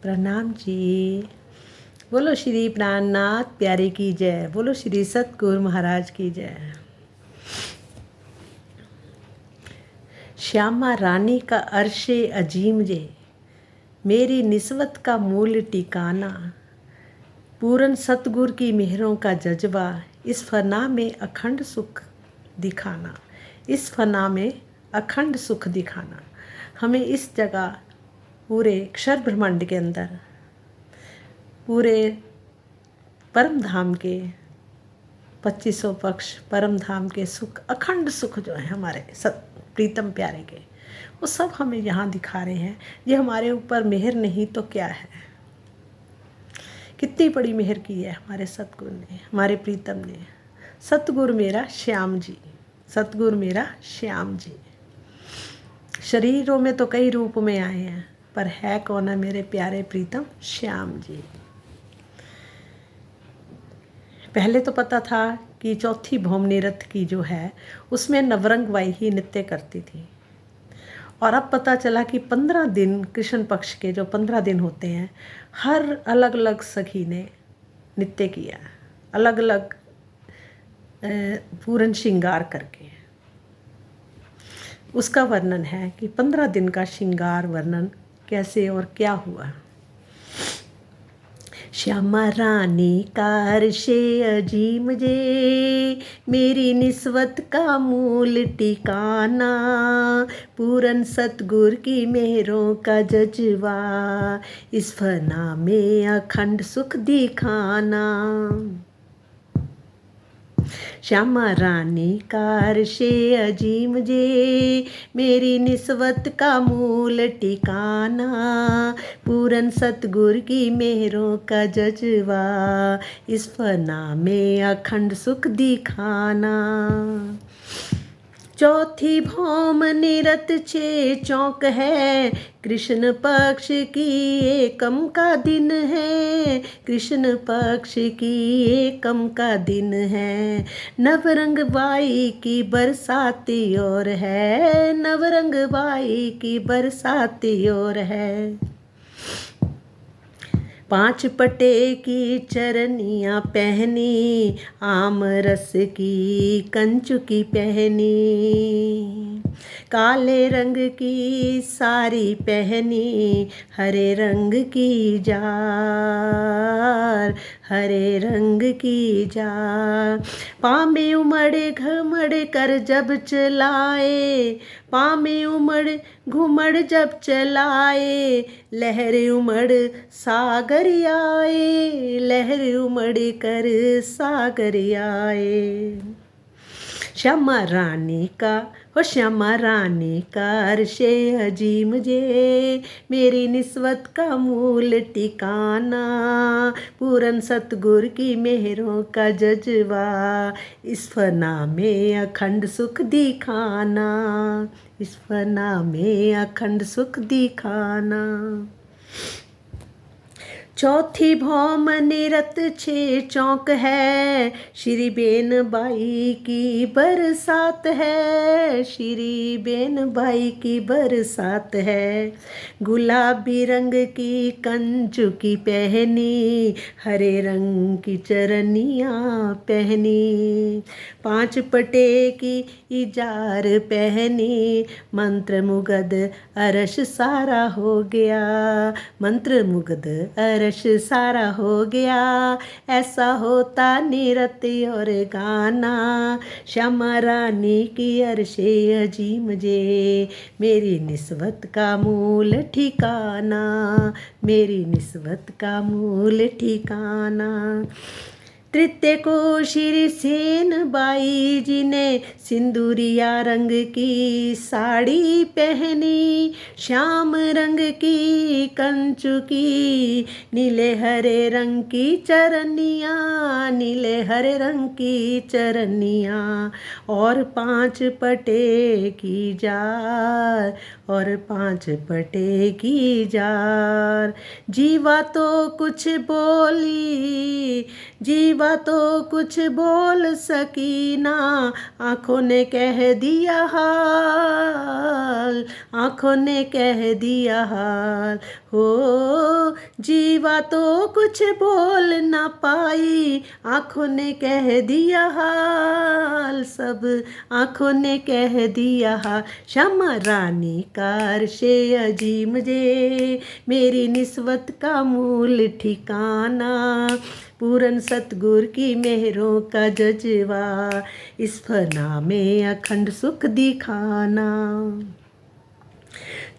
प्रणाम जी। बोलो श्री प्राणनाथ प्यारे की जय। बोलो श्री सतगुरु महाराज की जय। श्यामा रानी का अर्शे अजीम जे, मेरी निस्वत का मूल टिकाना। पूरन सतगुर की मेहरों का जज्बा, इस फना में अखंड सुख दिखाना। इस फना में अखंड सुख दिखाना। हमें इस जगह पूरे अक्षर ब्रह्मांड के अंदर, पूरे परम धाम के 2500 पक्ष परम धाम के सुख, अखंड सुख जो है हमारे सत प्रीतम प्यारे के, वो सब हमें यहाँ दिखा रहे हैं। ये हमारे ऊपर मेहर नहीं तो क्या है। कितनी बड़ी मेहर की है हमारे सतगुरु ने, हमारे प्रीतम ने। सतगुरु मेरा श्याम जी, सतगुरु मेरा श्याम जी। शरीरों में तो कई रूप में आए हैं, पर है कौन है मेरे प्यारे प्रीतम श्याम जी। पहले तो पता था कि चौथी भौमनी रथ की जो है उसमें नवरंग बाई ही नृत्य करती थी, और अब पता चला कि 15 दिन कृष्ण पक्ष के जो 15 दिन होते हैं, हर अलग अलग सखी ने नृत्य किया, अलग अलग पूर्ण श्रृंगार करके। उसका वर्णन है कि 15 दिन का श्रृंगार वर्णन कैसे और क्या हुआ। श्यामा रानी का अर्शे अजीम जे, मेरी निस्वत का मूल टिकाना। पूरन सतगुर की मेहरों का जज्बा, इस फना में अखंड सुख दिखाना। श्यामा रानी का अर्शे अजीम जे, मेरी निस्वत का मूल टिकाना। पूरन सतगुर की मेहरों का जज्बा, इस फना में अखंड सुख दिखाना। चौथी भौम निरत छे चौक है, कृष्ण पक्ष की एकम का दिन है। कृष्ण पक्ष की एकम का दिन है, नवरंग बाई की बरसाती और है। नवरंग बाई की बरसाती और है। 5 पटे की चरनियाँ पहनी, आम रस की कंचुकी पहनी। काले रंग की साड़ी पहनी, हरे रंग की जार, हरे रंग की जार। पाँव में उमड़ घमड़ कर जब चलाए, पाँव में उमड़ घुमड़ जब चलाए। लहर उमड़ सागर आए, लहर उमड़ कर सागर आए। श्यामा रानी का, हो श्यामा रानी का अर्शे अजीम जे, मेरी निस्वत का मूल टिकाना। पूरन सतगुर की मेहरों का जज्बा, इस फना में अखंड सुख दिखाना। इस फना में अखंड सुख दिखाना। चौथी भौम निरत छे चौक है, श्री बेन बाई की बरसात है। श्री बेन बाई की बरसात है। गुलाबी रंग की कंचुकी पहनी, हरे रंग की चरनियाँ पहनी। 5 पटे की इजार पहनी, मंत्र मुगद अरश सारा हो गया। मंत्र मुगद अरश सारा हो गया, ऐसा होता नृत्य और गाना। श्यामा रानी की अर्शे अजीम जे, मेरी निस्वत का मूल ठिकाना। मेरी निस्वत का मूल ठिकाना। तृतीय को श्री सेन बाई जी ने सिंदूरिया रंग की साड़ी पहनी। श्याम रंग की कंचुकी, नीले हरे रंग की चरनियाँ, नीले हरे रंग की चरनियाँ। और 5 पटे की जार, और 5 पटे की जार। जीवा तो कुछ बोली, जीवा तो कुछ बोल सकी ना, आँखों ने कह दिया हाल, आँखों ने कह दिया हाल। हो जीवा तो कुछ बोल ना पाई, आँखों ने कह दिया हाल, सब आँखों ने कह दिया हाल। श्यामा रानी का अर्शे अजीम जे, मेरी निस्बत का मूल ठिकाना, पूरन सतगुर की मेहरों का जज्बा, इस फना में अखंड सुख दिखाना।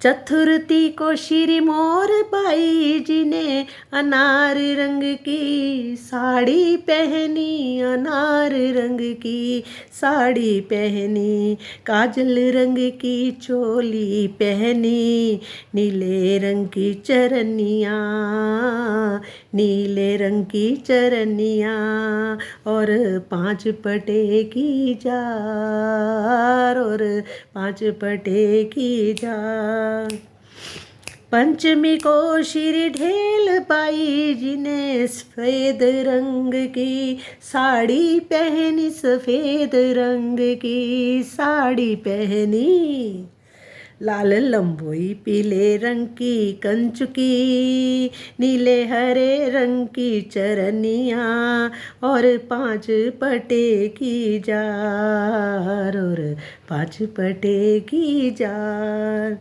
चतुर्थी को श्री मोर बाई जी ने अनार रंग की साड़ी पहनी, अनार रंग की साड़ी पहनी, काजल रंग की चोली पहनी, नीले रंग की चरनिया, नीले रंग की चरनिया, और 5 पटे की जार, और 5 पटे की जार। पंचमी को श्री ढेल बाई जी ने सफ़ेद रंग की साड़ी पहनी, सफ़ेद रंग की साड़ी पहनी, लाल लंबोई पीले रंग की कंचुकी, नीले हरे रंग की चरनिया, और 5 पटे की जार, और 5 पटे की जार।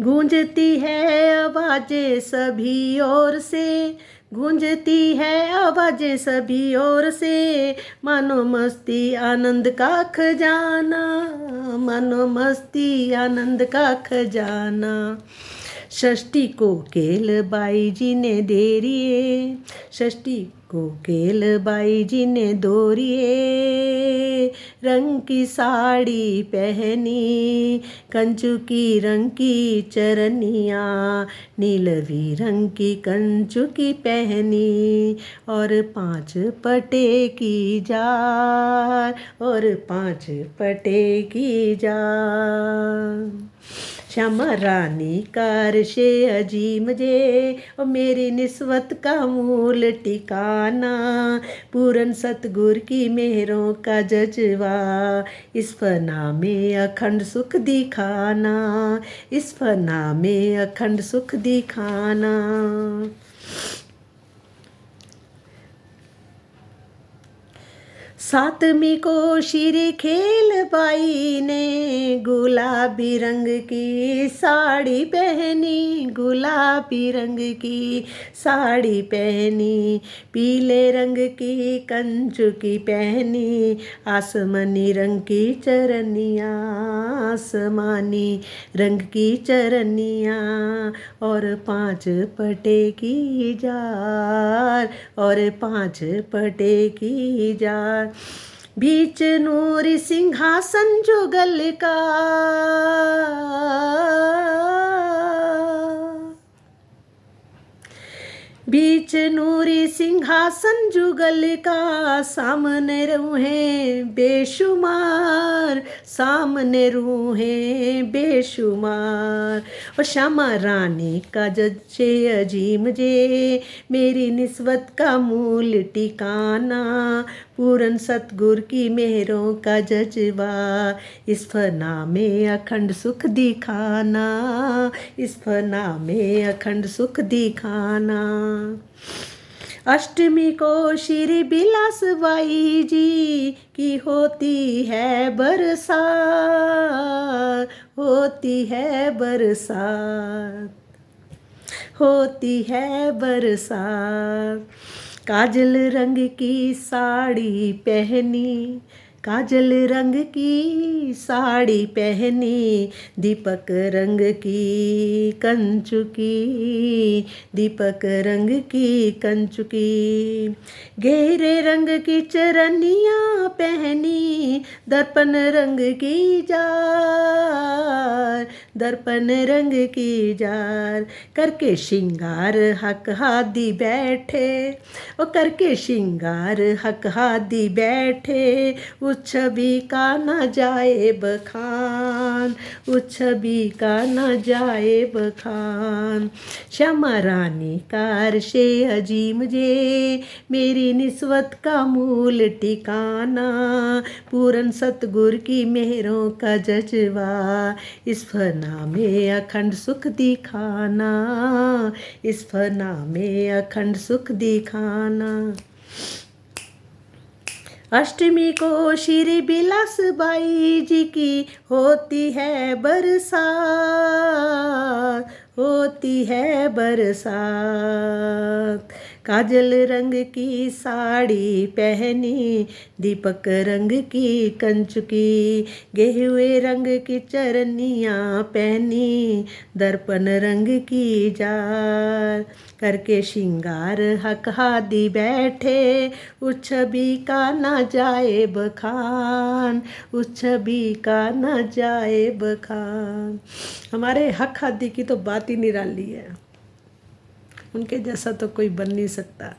गूंजती है आवाज़ें सभी ओर से, गूंजती है आवाज़ें सभी ओर से, मानो मस्ती आनंद का खजाना, मानो मस्ती आनंद का खजाना। षष्ठी को केल बाई जी ने देरिए, षष्ठी को केल बाई जी ने दोरिए रंग की साड़ी पहनी, कंचुकी रंग की चरनिया, नीलवी रंग की कंचुकी पहनी, और 5 पटे की जार, और 5 पटे की जार। श्यामा रानी का अर्शे अजीम जे, और मेरी निस्बत का मूल ठिकाना, पूरन सतगुर की मेहरों का जज्बा, इस फना में अखंड सुख दिखाना, इस फना में अखंड सुख दिखाना। सातवीं को श्री खेल बाई ने गुलाबी रंग की साड़ी पहनी, गुलाबी रंग की साड़ी पहनी, पीले रंग की कंचुकी पहनी, आसमानी रंग की चरनिया, आसमानी रंग की चरनिया, और 5 पटे की जार, और 5 पटे की जार। बीच नूर सिंहासन जुगल का, बीच नूरी सिंहासन जुगल का, सामने रूहें बेशुमार, सामने रूहें बेशुमार। और श्यामा रानी का जज्बे अजीम जे, मेरी निस्बत का मूल ठिकाना, पूरन सतगुर की मेहरों का जज्बा, इस फना में अखंड सुख दिखाना, इस फना में अखंड सुख दिखाना। अष्टमी को श्री बिलास बाई जी की होती है बरसात, होती है बरसात, होती है बरसात। काजल रंग की साड़ी पहनी, काजल रंग की साड़ी पहनी, दीपक रंग की कंचुकी, दीपक रंग की कंचुकी, गहरे रंग की चरनिया पहनी, दर्पण रंग की जार, दर्पण रंग की जार। करके श्रृंगार हक हादी बैठे, ओ करके श्रृंगार हक हादी बैठे, उस छवि का न जाए बखान, उस छवि का न जाए बखान। श्यामा रानी का अर्शे अजीम जे, मेरी निस्वत का मूल ठिकाना, पूरन सतगुर की मेहरों का जज्बा, इस फना में अखंड सुख दिखाना, इस फना में अखंड सुख दिखाना। अष्टमी को श्री बिलास बाई जी की होती है बरसात, होती है बरसात। काजल रंग की साड़ी पहनी, दीपक रंग की कंचुकी, गेहुए रंग की चरनियाँ पहनी, दर्पण रंग की जार, करके श्रृंगार हक हादी बैठे, उस छवि का न जाए बखान, उस छवि का न जाए बखान। हमारे हक हादी की तो बात ही निराली है, उनके जैसा तो कोई बन नहीं सकता।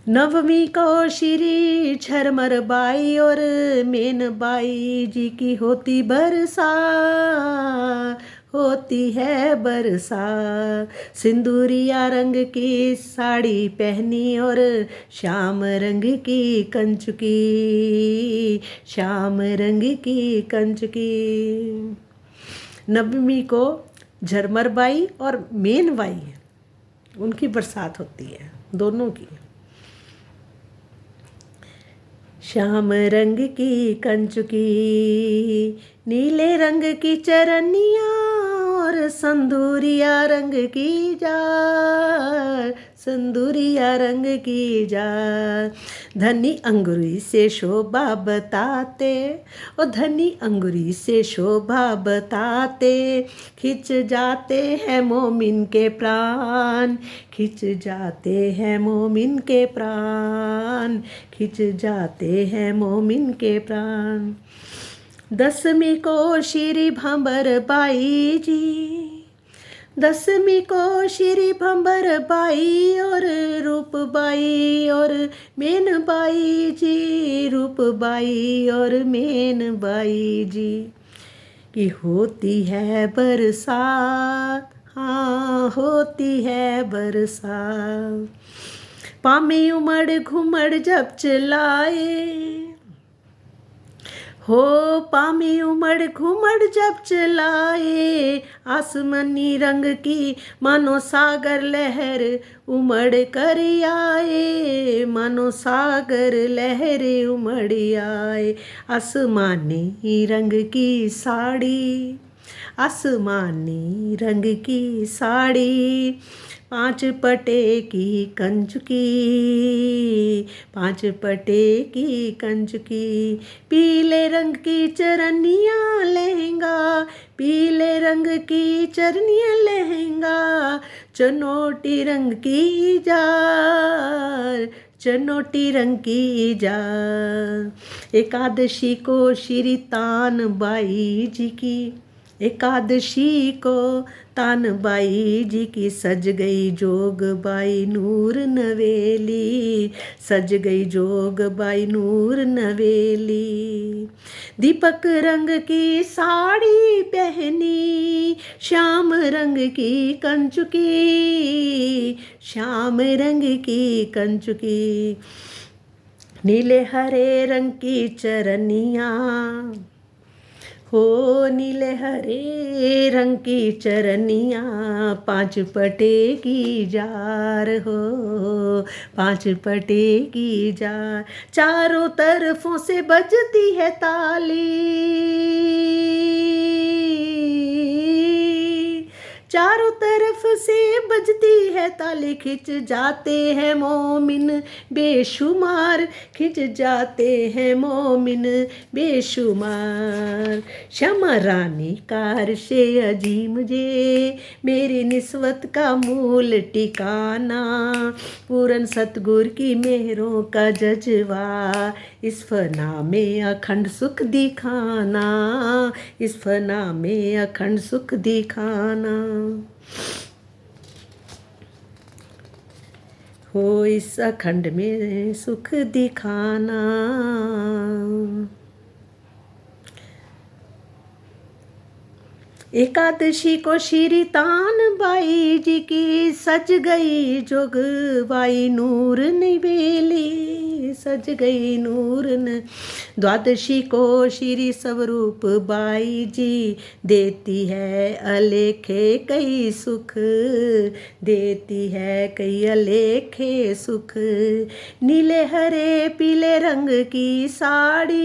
नवमी को श्री झरमर बाई और मेन बाई जी की होती बरसात, होती है बरसात। सिंदूरिया रंग की साड़ी पहनी और श्याम रंग की कंचुकी, श्याम रंग की कंचुकी। नवमी को झरमर बाई और मेन बाई उनकी बरसात होती है, दोनों की। श्याम रंग की कंचुकी, नीले रंग की चरनियाँ और संदूरिया रंग की जार, संदूरिया रंग की जार। धनी अंगुरी से शोभा बताते, ओ धनी अंगुरी से शोभा बताते, खिंच जाते हैं मोमिन के प्राण, खिंच जाते हैं मोमिन के प्राण, खिंच जाते हैं मोमिन के प्राण। दसवीं को श्री भंबर बाई जी, दसवीं को श्री भंबर बाई और रूप बाई और मेन बाई जी, रूप बाई और मेन बाई जी की होती है बरसात, हाँ होती है बरसात। पामी उमड़ घुमड़ जब चलाए, हो पामी उमड़ घुमड़ जब चलाए, आसमानी रंग की मानो सागर लहर उमड़ कर आए, मानो सागर लहर उमड़ आए। आसमानी रंग की साड़ी, आसमानी रंग की साड़ी, पांच पटे की कंचुकी, पांच पटे की कंचुकी। पीले रंग की चरनियाँ लहंगा, पीले रंग की चरनियाँ लहंगा, चनोटी रंग की जार, चनोटी रंग की जार। एकादशी को श्री तान बाई जी की, एकादशी को तान बाई जी की सज गई जोग बाई नूर नवेली, सज गई जोग बाई नूर नवेली। दीपक रंग की साड़ी पहनी, श्याम रंग की कंचुकी, श्याम रंग की कंचुकी। नीले हरे रंग की चरनियाँ, हो नीले हरे रंग की चरनियाँ, पांच पटे की जार, हो पांच पटे की जार। चारों तरफों से बजती है ताली, चारों तरफ से बजती है ताली, खिंच जाते हैं मोमिन बेशुमार, खिंच जाते हैं मोमिन बेशुमार। श्यामा रानी का अर्शे अजीम जे, मेरी निस्वत का मूल ठिकाना, पूरन सतगुर की मेहरों का जज्बा, इस फना में अखंड सुख दिखाना, इस फना में अखंड सुख दिखाना। हो इस अखंड में सुख दिखाना। एकादशी को श्री तान बाई जी की सज गई जोगवाई नूर निवेली, सज गई नूर न। द्वादशी को श्री स्वरूप बाई जी देती है अलेखे कई सुख, देती है कई अलेखे सुख। नीले हरे पीले रंग की साड़ी,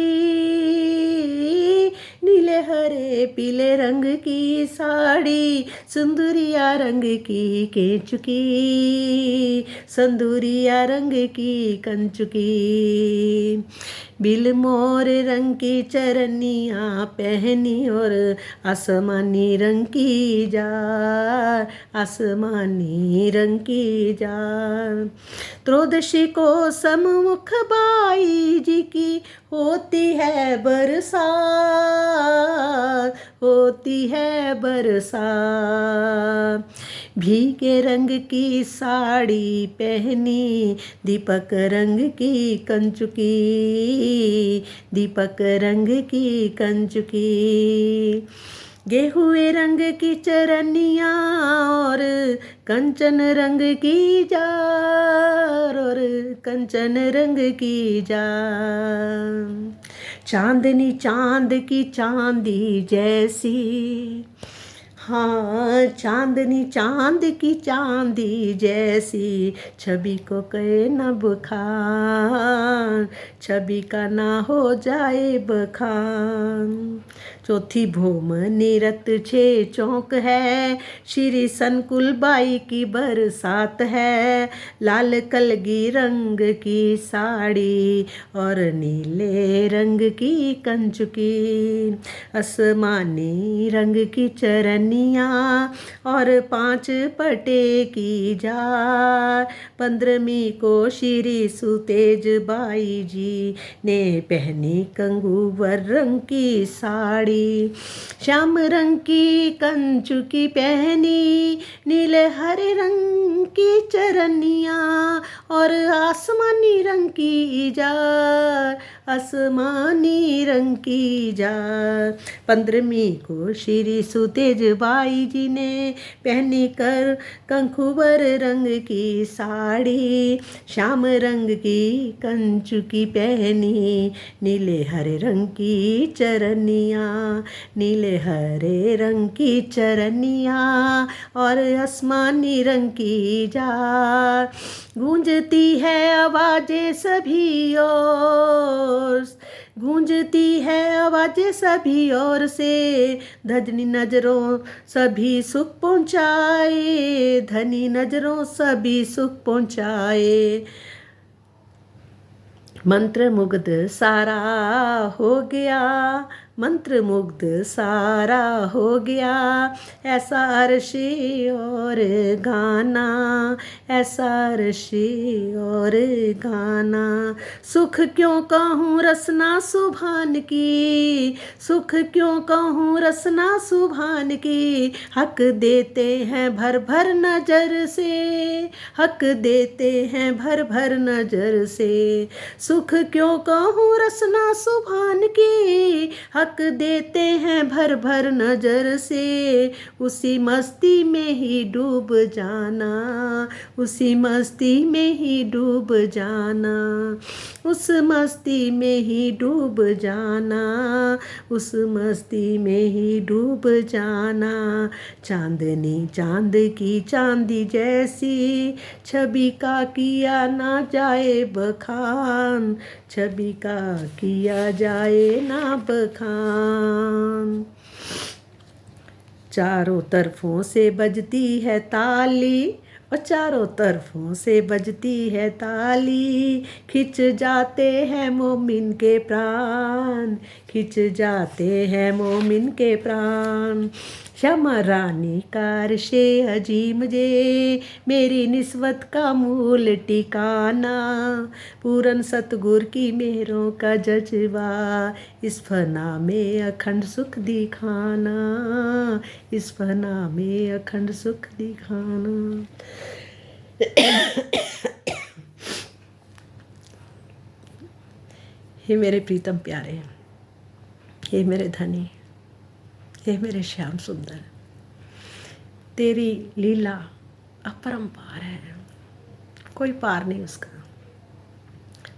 नीले हरे पीले रंग की साड़ी, सिंदूरिया रंग की केचुकी, सिंदूरिया रंग की कंचुकी। बिल मोर रंग की चरनियाँ पहनी और आसमानी रंग की जार, आसमानी रंग की जार। त्रयोदशी को सम्मुख बाई जी की होती है बरसात, होती है बरसात। भीगे रंग की साड़ी पहनी, दीपक रंग की कंचुकी, दीपक रंग की कंचुकी। गेहुए रंग की चरनियाँ और कंचन रंग की जार, और कंचन रंग की जार। चांदनी चांद की चांदी जैसी, हाँ चांदनी चांद की चांदी जैसी, छवि को कहे न बखान, छवि का ना हो जाए बखान। चौथी भूम निरत छे चौक है, श्री संकुल बाई की बरसात है। लाल कलगी रंग की साड़ी और नीले रंग की कंचुकी, आसमानी रंग की चरनियाँ और 5 पटे की जार। 15वीं को श्री सुतेज बाई जी ने पहनी कंगूवर रंग की साड़ी, श्याम रंग की कंचुकी पहनी, नीले हरे रंग की चरनियाँ और आसमानी रंग की जार, आसमानी रंग की जार। 15वीं को श्री सुतेज बाई जी ने पहनी कर कंखुबर रंग की साड़ी, श्याम रंग की कंचुकी पहनी, नीले हरे रंग की चरनियाँ, नीले हरे रंग की चरनियाँ और आसमानी रंग की जार। गूंजती है आवाजें सभी ओर, गूंजती है आवाजें सभी ओर से, धनी नजरों सभी सुख पहुँचाए, धनी नजरों सभी सुख पहुँचाए। मंत्र मुग्ध सारा हो गया, मंत्र मुग्ध सारा हो गया, ऐसा अर्शी और गाना, ऐसा अर्शी और गाना। सुख क्यों कहूँ रसना सुभान की, सुख क्यों कहूँ रसना सुभान की, हक देते हैं भर भर नजर से, हक देते हैं भर भर नजर से। सुख क्यों कहूँ रसना सुभान की, हक देते हैं भर भर नजर से। उसी मस्ती में ही डूब जाना, उसी मस्ती में ही डूब जाना, उस मस्ती में ही डूब जाना, उस मस्ती में ही डूब जाना। चांदनी चांद की चांदी जैसी, छवि का किया ना जाए बखान, छवि का किया जाए ना बखान। चारों तरफों से बजती है ताली, और चारों तरफों से बजती है ताली, खिंच जाते हैं मोमिन के प्राण, खिंच जाते हैं मोमिन के प्राण। क्षमा रानी कार से अजीम जे, मेरी निस्बत का मूल ठिकाना, पूरन सतगुर की मेहरों का जज्बा, इस फना में अखंड सुख दिखाना, इस फना में अखंड सुख दिखाना। हे मेरे प्रीतम प्यारे, हे मेरे धनी, हे मेरे श्याम सुंदर, तेरी लीला अपरंपार है, कोई पार नहीं उसका,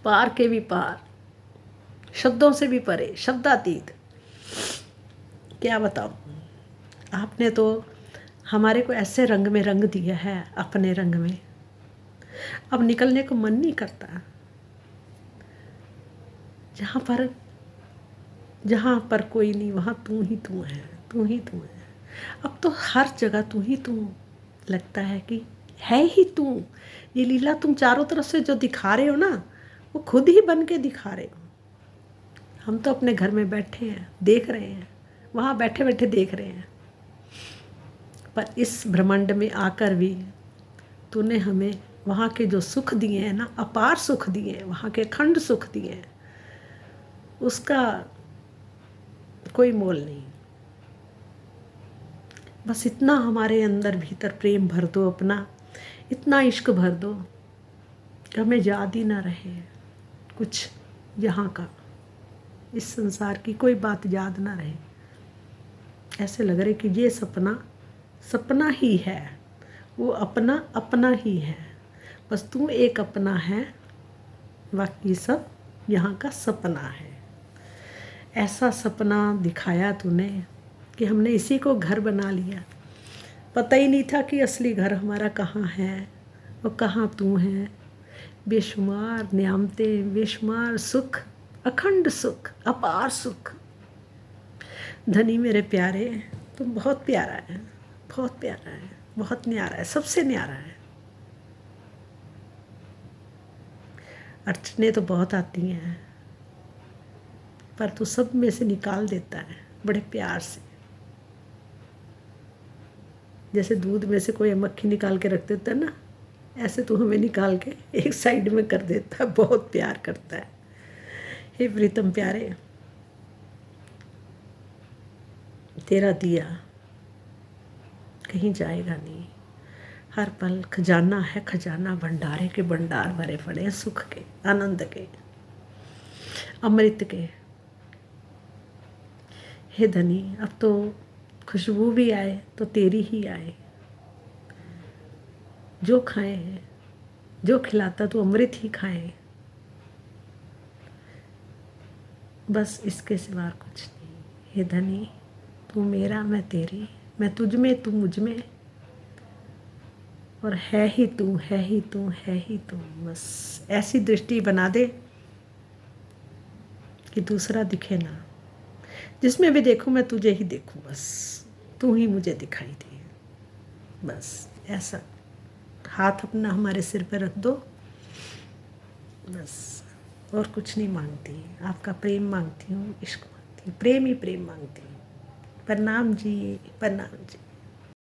पार के भी पार, शब्दों से भी परे, शब्दातीत। क्या बताऊं, आपने तो हमारे को ऐसे रंग में रंग दिया है, अपने रंग में अब निकलने को मन नहीं करता। जहाँ पर कोई नहीं वहाँ तू ही तू है, तू ही तू है। अब तो हर जगह तू ही तू लगता है कि है ही तू। ये लीला तुम चारों तरफ से जो दिखा रहे हो ना, वो खुद ही बन के दिखा रहे हो। हम तो अपने घर में बैठे हैं, देख रहे हैं, वहाँ बैठे बैठे देख रहे हैं, पर इस ब्रह्मांड में आकर भी तूने हमें वहाँ के जो सुख दिए हैं ना, अपार सुख दिए हैं, वहाँ के अखंड सुख दिए हैं, उसका कोई मोल नहीं। बस इतना हमारे अंदर भीतर प्रेम भर दो अपना, इतना इश्क भर दो कि हमें याद ही ना रहे कुछ यहाँ का, इस संसार की कोई बात याद ना रहे। ऐसे लग रहे कि ये सपना सपना ही है, वो अपना अपना ही है। बस तू एक अपना है, बाकी सब यहाँ का सपना है। ऐसा सपना दिखाया तूने कि हमने इसी को घर बना लिया। पता ही नहीं था कि असली घर हमारा कहाँ है और कहाँ तू है। बेशुमार नियामतें, बेशुमार सुख, अखंड सुख, अपार सुख। धनी मेरे प्यारे, तुम बहुत प्यारा है, बहुत प्यारा है, बहुत न्यारा है, सबसे न्यारा है। अड़चनें तो बहुत आती हैं, पर तू सब में से निकाल देता है बड़े प्यार से। जैसे दूध में से कोई मक्खी निकाल के रख देता है ना, ऐसे तू हमें निकाल के एक साइड में कर देता है, बहुत प्यार करता है। हे प्रीतम प्यारे, तेरा दिया कहीं जाएगा नहीं। हर पल खजाना है, खजाना, भंडारे के भंडार भरे पड़े हैं, सुख के, आनंद के, अमृत के। हे धनी, अब तो खुशबू भी आए तो तेरी ही आए। जो खाए हैं, जो खिलाता तो अमृत ही खाए, बस इसके सिवा कुछ नहीं। हे धनी, तू मेरा, मैं तेरी, मैं तुझ में, तू मुझ में, और है ही तू, है ही तू, है ही तू। बस ऐसी दृष्टि बना दे कि दूसरा दिखे ना, जिसमें भी देखूं मैं तुझे ही देखूं, बस तू ही मुझे दिखाई दे। बस ऐसा हाथ अपना हमारे सिर पर रख दो, बस और कुछ नहीं मांगती। आपका प्रेम मांगती हूँ, इश्क मांगती हूँ, प्रेम ही प्रेम मांगती हूँ। प्रणाम जी, प्रणाम जी।